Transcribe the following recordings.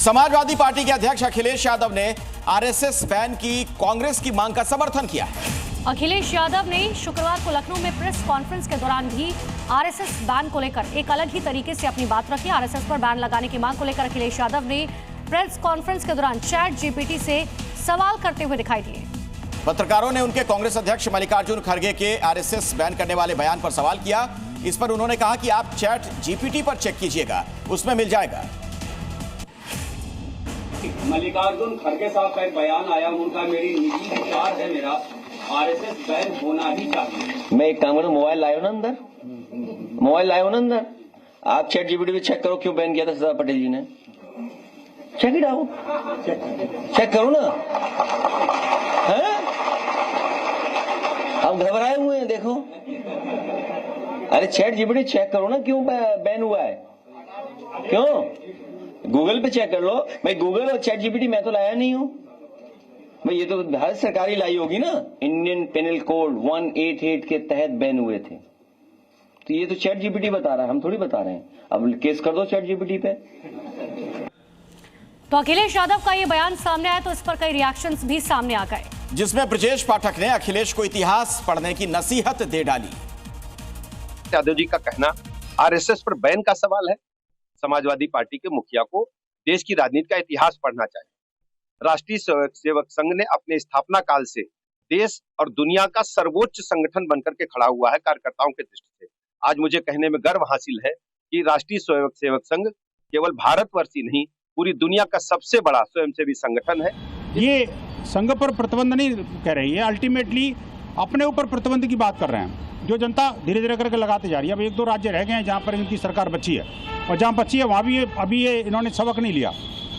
Samajwadi party के अध्यक्ष अखिलेश यादव ने आरएसएस बैन की कांग्रेस की मांग का समर्थन किया है। अखिलेश यादव ने शुक्रवार को लखनऊ में प्रेस कॉन्फ्रेंस के दौरान भी आरएसएस बैन को लेकर एक अलग ही तरीके से अपनी बात रखी। आरएसएस पर बैन लगाने की मांग को लेकर अखिलेश यादव ने प्रेस कॉन्फ्रेंस के दौरान चैट जीपीटी से सवाल करते हुए दिखाई दिए। पत्रकारों ने उनके कांग्रेस अध्यक्ष मल्लिकार्जुन खड़गे के आरएसएस बैन करने वाले बयान पर सवाल किया। इस पर उन्होंने कहा कि आप चैट जीपीटी पर चेक कीजिएगा, उसमें मिल जाएगा। मल्लिकार्जुन खड़गे साहब का एक बयान आया, उनका मेरी निजी विचार है, मेरा आरएसएस बैन होना ही चाहिए। मैं एक काम करूं, मोबाइल लाए हो ना अंदर, मोबाइल लाए हो ना अंदर, आप चैट जीपीटी पे चेक करो क्यों बैन किया था सरदार पटेल जी ने। चेक इट आउट, चेक करो ना। हैं? आप घबराए हुए हैं, देखो। अरे चैट जीपीटी चेक करो ना क्यों बैन हुआ है, क्यों? गूगल पे चेक कर लो भाई। गूगल और चैट जीपीटी मैं तो लाया नहीं हूं भाई, ये तो भारत सरकार ही लाई होगी ना। इंडियन पेनल कोड 188 के तहत बैन हुए थे, तो ये तो चैट जीपीटी बता रहा है, हम थोड़ी बता रहे हैं। अब केस कर दो चैट जीपीटी पे। तो अखिलेश यादव का ये बयान सामने आया तो इस पर कई रिएक्शंस भी सामने आ गए, जिसमें ब्रजेश पाठक ने अखिलेश को इतिहास पढ़ने की नसीहत दे डाली। यादव जी का कहना आरएसएस पर बैन का सवाल है। समाजवादी पार्टी के मुखिया को देश की राजनीति का इतिहास पढ़ना चाहिए। राष्ट्रीय सेवक संघ ने अपने स्थापना काल से देश और दुनिया का सर्वोच्च संगठन बनकर के खड़ा हुआ है कार्यकर्ताओं के दृष्टि से। आज मुझे कहने में गर्व हासिल है कि राष्ट्रीय सेवक संघ केवल भारतवर्ष ही नहीं, पूरी दुनिया का सबसे बड़ा स्वयंसेवी संगठन है। ये संघ पर प्रतिबंध नहीं कह रही है, अल्टीमेटली अपने ऊपर प्रतिबंध की बात कर रहे हैं, जो जनता धीरे धीरे करके लगाते जा रही है। अब एक दो राज्य रह गए हैं जहाँ पर इनकी सरकार बची है, और जहाँ बची है वहाँ भी अभी ये इन्होंने सबक नहीं लिया।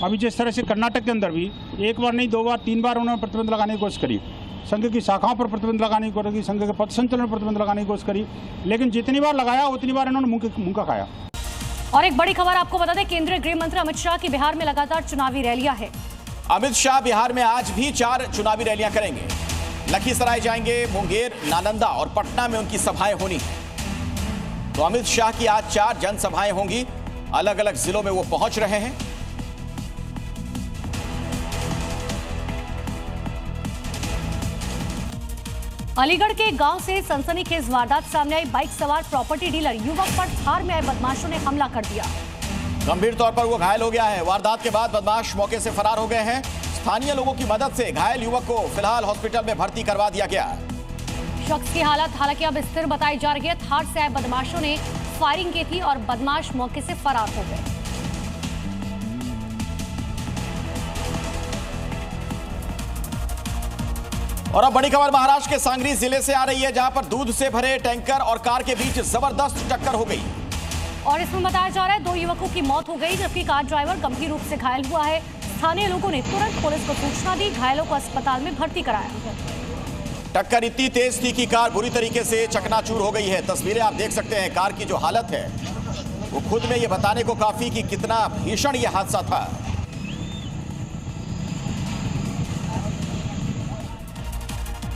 अभी जिस तरह से कर्नाटक के अंदर भी एक बार नहीं, 2 बार 3 बार उन्होंने प्रतिबंध लगाने की कोशिश करी, संघ की शाखाओं पर प्रतिबंध लगाने की कोशिश करी, संघ के पथ संचलन पर प्रतिबंध लगाने की कोशिश करी, लेकिन जितनी बार लगाया उतनी बार इन्होंने मुंह का खाया। और एक बड़ी खबर आपको बता दें, केंद्रीय गृह मंत्री अमित शाह की बिहार में लगातार चुनावी रैलियां हैं। अमित शाह बिहार में आज भी 4 चुनावी रैलियां करेंगे। लखीसराय जाएंगे, मुंगेर, नालंदा और पटना में उनकी सभाएं होनी है। तो अमित शाह की आज 4 जनसभाएं होंगी, अलग अलग जिलों में वो पहुंच रहे हैं। अलीगढ़ के एक गांव से सनसनीखेज वारदात सामने आई। बाइक सवार प्रॉपर्टी डीलर युवक पर थार में आए बदमाशों ने हमला कर दिया। गंभीर तौर पर वो घायल हो गया है। वारदात के बाद बदमाश मौके से फरार हो गए हैं। स्थानीय लोगों की मदद से घायल युवक को फिलहाल हॉस्पिटल में भर्ती करवा दिया गया। शख्स की हालत हालांकि अब स्थिर बताई जा रही है। थार से आए बदमाशों ने फायरिंग की थी और बदमाश मौके से फरार हो गए। और अब बड़ी खबर महाराष्ट्र के सांगली जिले से आ रही है, जहां पर दूध से भरे टैंकर और कार के बीच जबरदस्त टक्कर हो गई। और इसमें बताया जा रहा है 2 युवकों की मौत हो गई, जबकि कार ड्राइवर गंभीर रूप से घायल हुआ है। स्थानीय लोगों ने तुरंत पुलिस को सूचना दी, घायलों को अस्पताल में भर्ती कराया। टक्कर इतनी तेज थी कि कार बुरी तरीके से चकनाचूर हो गई है। तस्वीरें आप देख सकते हैं। कार की जो हालत है वो खुद में ये बताने को काफी कि कितना भीषण ये हादसा था।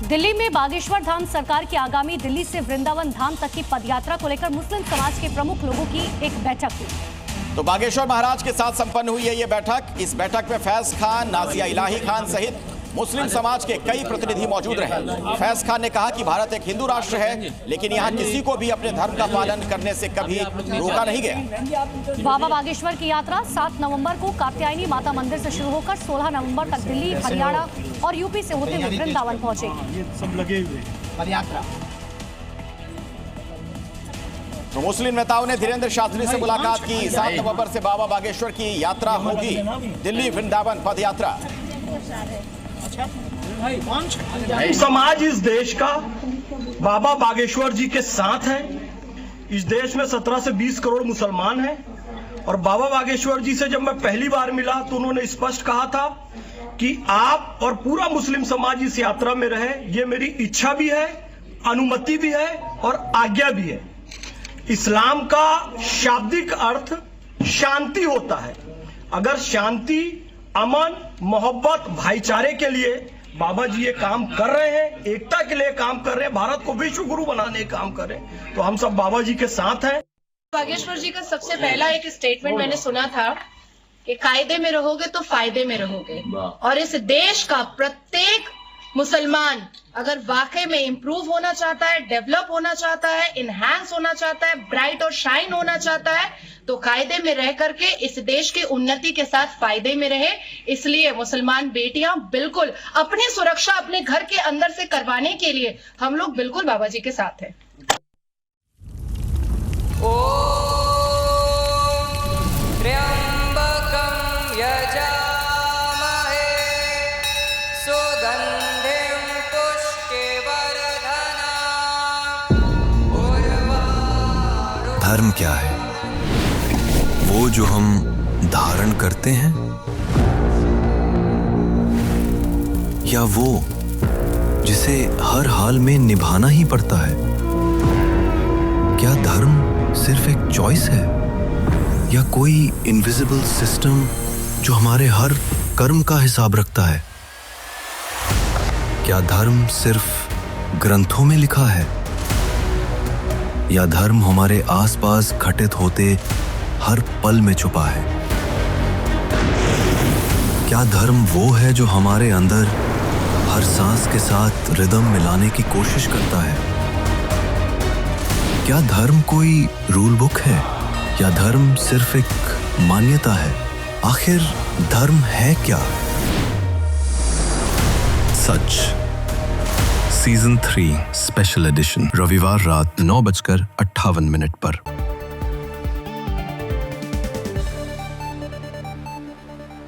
दिल्ली में बागेश्वर धाम सरकार की आगामी दिल्ली से वृंदावन धाम तक की पदयात्रा को लेकर मुस्लिम समाज के प्रमुख लोगों की एक बैठक हुई। तो बागेश्वर महाराज के साथ संपन्न हुई है ये बैठक। इस बैठक में फैज खान, नाजिया इलाही खान सहित मुस्लिम समाज के कई प्रतिनिधि मौजूद रहे। फैज खान ने कहा कि भारत एक हिंदू राष्ट्र है, लेकिन यहाँ किसी को भी अपने धर्म का पालन करने से कभी रोका नहीं गया। बाबा बागेश्वर की यात्रा 7 नवंबर को कात्यायनी माता मंदिर से शुरू होकर 16 नवंबर तक दिल्ली, हरियाणा और यूपी से होते हुए वृंदावन पहुंचेगी। तो मुस्लिम नेताओं ने धीरेन्द्र शास्त्री से मुलाकात की। 7 नवंबर से बाबा बागेश्वर की यात्रा होगी, दिल्ली वृंदावन पद यात्रा। समाज इस देश का बाबा बागेश्वर जी के साथ है। इस देश में 17 से 20 करोड़ मुसलमान हैं, और बाबा बागेश्वर जी से जब मैं पहली बार मिला तो उन्होंने स्पष्ट कहा था कि आप और पूरा मुस्लिम समाज इस यात्रा में रहे। ये मेरी इच्छा भी है, अनुमति भी है और आज्ञा भी है। इस्लाम का शाब्दिक अर्थ शांति होता है। अगर शांति, अमन, मोहब्बत, भाईचारे के लिए बाबा जी ये काम कर रहे हैं, एकता के लिए काम कर रहे हैं, भारत को विश्व गुरु बनाने का काम कर रहे हैं, तो हम सब बाबा जी के साथ हैं। बागेश्वर जी का सबसे पहला एक स्टेटमेंट मैंने सुना था कि कायदे में रहोगे तो फायदे में रहोगे, और इस देश का प्रत्येक मुसलमान अगर वाकई में इंप्रूव होना चाहता है, डेवलप होना चाहता है, इनहैंस होना चाहता है, ब्राइट और शाइन होना चाहता है, तो कायदे में रह करके इस देश की उन्नति के साथ फायदे में रहे। इसलिए मुसलमान बेटियां बिल्कुल अपनी सुरक्षा अपने घर के अंदर से करवाने के लिए हम लोग बिल्कुल बाबा जी के साथ हैं। धर्म क्या है? वो जो हम धारण करते हैं, या वो जिसे हर हाल में निभाना ही पड़ता है? क्या धर्म सिर्फ एक चॉइस है, या कोई इनविजिबल सिस्टम जो हमारे हर कर्म का हिसाब रखता है? क्या धर्म सिर्फ ग्रंथों में लिखा है, या धर्म हमारे आसपास घटित होते हर पल में छुपा है? क्या धर्म वो है जो हमारे अंदर हर सांस के साथ रिदम मिलाने की कोशिश करता है? क्या धर्म कोई रूल बुक है, या धर्म सिर्फ एक मान्यता है? आखिर धर्म है क्या? सच सीजन 3 स्पेशल एडिशन रविवार रात 9:58 पर।